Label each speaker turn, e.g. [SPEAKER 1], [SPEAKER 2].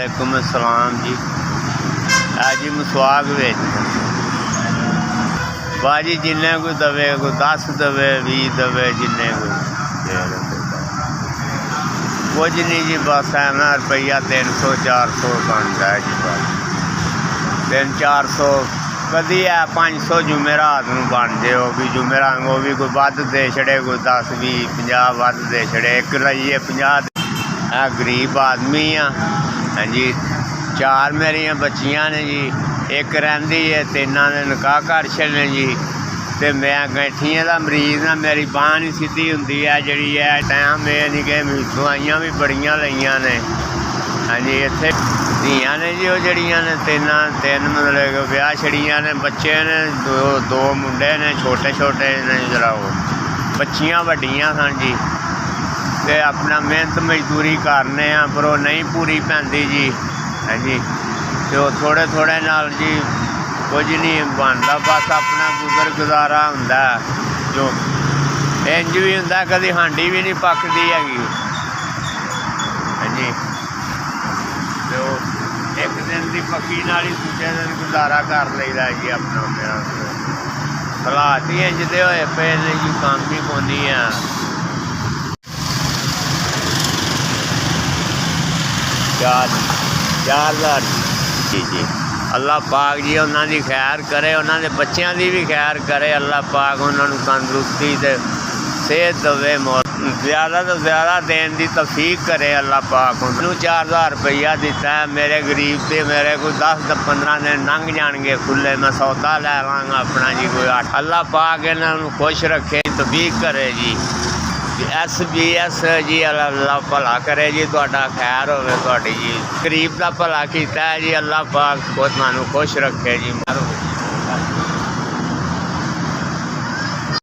[SPEAKER 1] वालेकुम अस्सलाम जी। जी मसवाक बेच बाजी जिन्ने कोई दवे, कोई 10 दवे 20 दवे, जिन्ने कुछ नहीं जी, बस है ना रुपया 300 400 बनता है जी। बस 300 400 कदी है 500 जुमेरात में बन जाए। वो भी जुमेरात वो भी कोई वध दे छड़े, कोई 10 20 50 वध दे छड़े। एक रहिए 50 गरीब आदमी हाँ जी। 4 मेरिया बच्चियां ने जी, एक रही है, 3 ने निकाह कर छड़े जी। तो मैं गैठियां का मरीज़ हाँ, मेरी बांह नहीं सीधी होंगी है जी। है टाइम ये नहीं कि दवाइयां भी बड़ियां लईयां ने हाँ जी। इत्थे धियां ने जी, वो जड़ियां ने 3 मतलब ब्याह छड़ियां ने। बच्चे ने 2 मुंडे ने, छोटे छोटे ने जरा। वो बच्चियां वड्डियां सन जी। तो अपना मेहनत मजदूरी करने पर वो नहीं पूरी पैंदी जी हाँ जी। तो थोड़े थोड़े नाल जी कुछ नहीं बनता, बस अपना गुजर गुजारा होंदा। जो इंज भी होंदा, कभी हांडी भी नहीं पकदी हैगी हाँ जी। तो एक दिन की पक्की नाल ही दूजे दिन गुजारा कर लईदा जी अपना। मेरा हालात ही इंज दे होए पे ने जी, काम भी कोनी है। 4,000 जी जी। अल्लाह पाक जी उन्होंने खैर करे, उन्होंने बच्चों की भी खैर करे। अल्लाह पाक उन्होंने तंदुरुस्ती से सेहत दे, ज़्यादा तो ज़्यादा देने की तौफीक करे अल्लाह पाक। उन्होंने 4,000 रुपया दिता है। मेरे गरीब से मेरे कोई 10-15 दिन लंघ जाएंगे खुले, मैं सौदा लै लाँगा अपना जी। कोई 8 अल्लाह पाक इन्होंने खुश रखे, तौफीक करे जी। SBS जी अल्लाह भला करे जी, तुहाडा खैर होवे तुहाडी जी। गरीब का भला कीता है जी, अल्लाह पाक तुहानू खुश रखे जी। मारो